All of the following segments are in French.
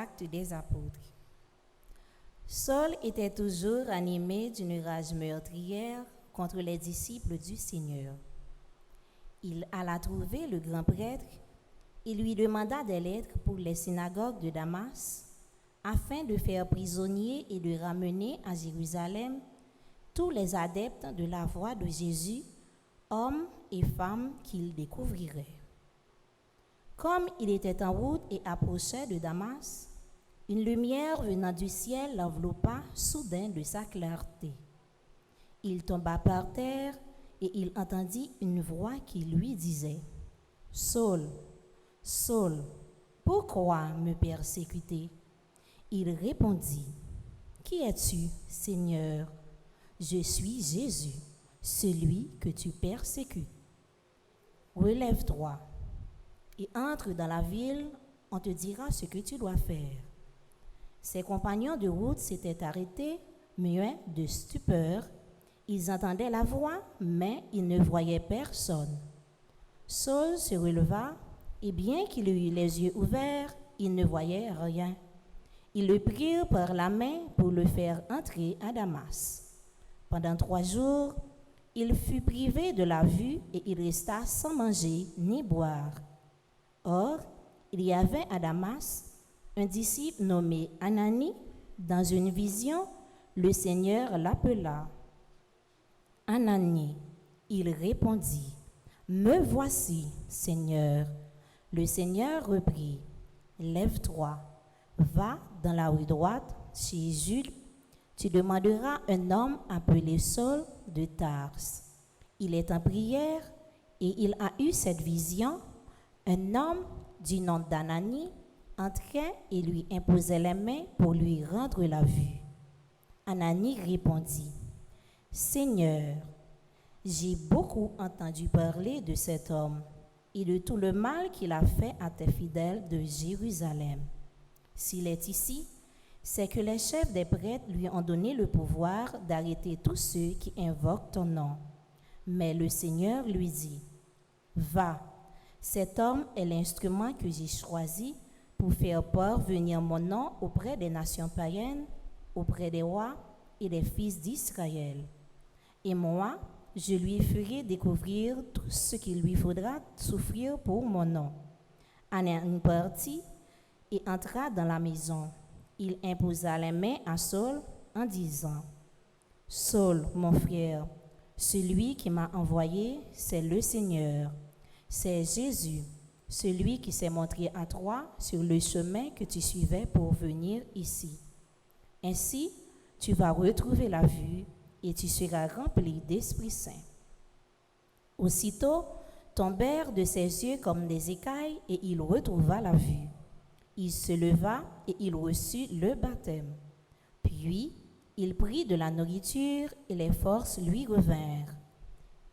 Actes des Apôtres. Saul était toujours animé d'une rage meurtrière contre les disciples du Seigneur. Il alla trouver le grand prêtre et lui demanda des lettres pour les synagogues de Damas, afin de faire prisonnier et de ramener à Jérusalem tous les adeptes de la voie de Jésus, hommes et femmes qu'il découvrirait. Comme il était en route et approchait de Damas, une lumière venant du ciel l'enveloppa soudain de sa clarté. Il tomba par terre et il entendit une voix qui lui disait « Saul, Saul, pourquoi me persécuter ?» Il répondit « Qui es-tu, Seigneur ? Je suis Jésus, celui que tu persécutes. Relève-toi et entre dans la ville, on te dira ce que tu dois faire. » Ses compagnons de route s'étaient arrêtés, muets de stupeur. Ils entendaient la voix, mais ils ne voyaient personne. Saul se releva, et bien qu'il eût les yeux ouverts, il ne voyait rien. Ils le prirent par la main pour le faire entrer à Damas. Pendant 3 jours, il fut privé de la vue et il resta sans manger ni boire. Or, il y avait à Damas un disciple nommé Ananie. Dans une vision, le Seigneur l'appela. « Ananie !» Il répondit, « Me voici, Seigneur. » Le Seigneur reprit, « Lève-toi, va dans la rue droite, chez Jude, tu demanderas un homme appelé Saul de Tarse. Il est en prière et il a eu cette vision. Un homme du nom d'Ananie entrait et lui imposait les mains pour lui rendre la vue. Ananie répondit, « Seigneur, j'ai beaucoup entendu parler de cet homme et de tout le mal qu'il a fait à tes fidèles de Jérusalem. S'il est ici, c'est que les chefs des prêtres lui ont donné le pouvoir d'arrêter tous ceux qui invoquent ton nom. Mais le Seigneur lui dit, « Va, cet homme est l'instrument que j'ai choisi pour faire parvenir mon nom auprès des nations païennes, auprès des rois et des fils d'Israël. Et moi, je lui ferai découvrir tout ce qu'il lui faudra souffrir pour mon nom. » Ananie partit et entra dans la maison. Il imposa les mains à Saul en disant, « Saul, mon frère, celui qui m'a envoyé, c'est le Seigneur. C'est Jésus, celui qui s'est montré à toi sur le chemin que tu suivais pour venir ici. Ainsi, tu vas retrouver la vue et tu seras rempli d'Esprit Saint. » Aussitôt, tombèrent de ses yeux comme des écailles et il retrouva la vue. Il se leva et il reçut le baptême. Puis, il prit de la nourriture et les forces lui revinrent.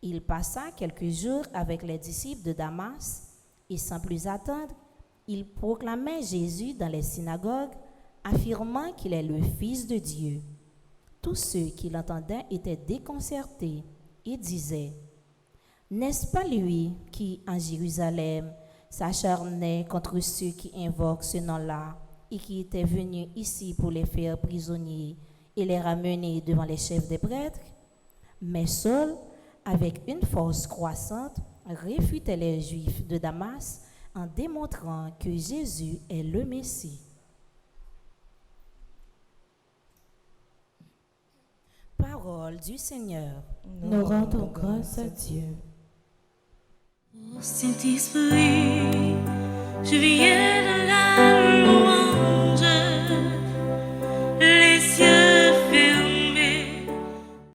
Il passa quelques jours avec les disciples de Damas et sans plus attendre, il proclamait Jésus dans les synagogues, affirmant qu'il est le Fils de Dieu. Tous ceux qui l'entendaient étaient déconcertés et disaient, « N'est-ce pas lui qui, en Jérusalem, s'acharnait contre ceux qui invoquent ce nom-là et qui était venu ici pour les faire prisonniers et les ramener devant les chefs des prêtres? » Mais Saul, avec une force croissante, réfutait les Juifs de Damas en démontrant que Jésus est le Messie. Parole du Seigneur. Nous rendons grâce à Dieu. Ô Saint-Esprit, je viens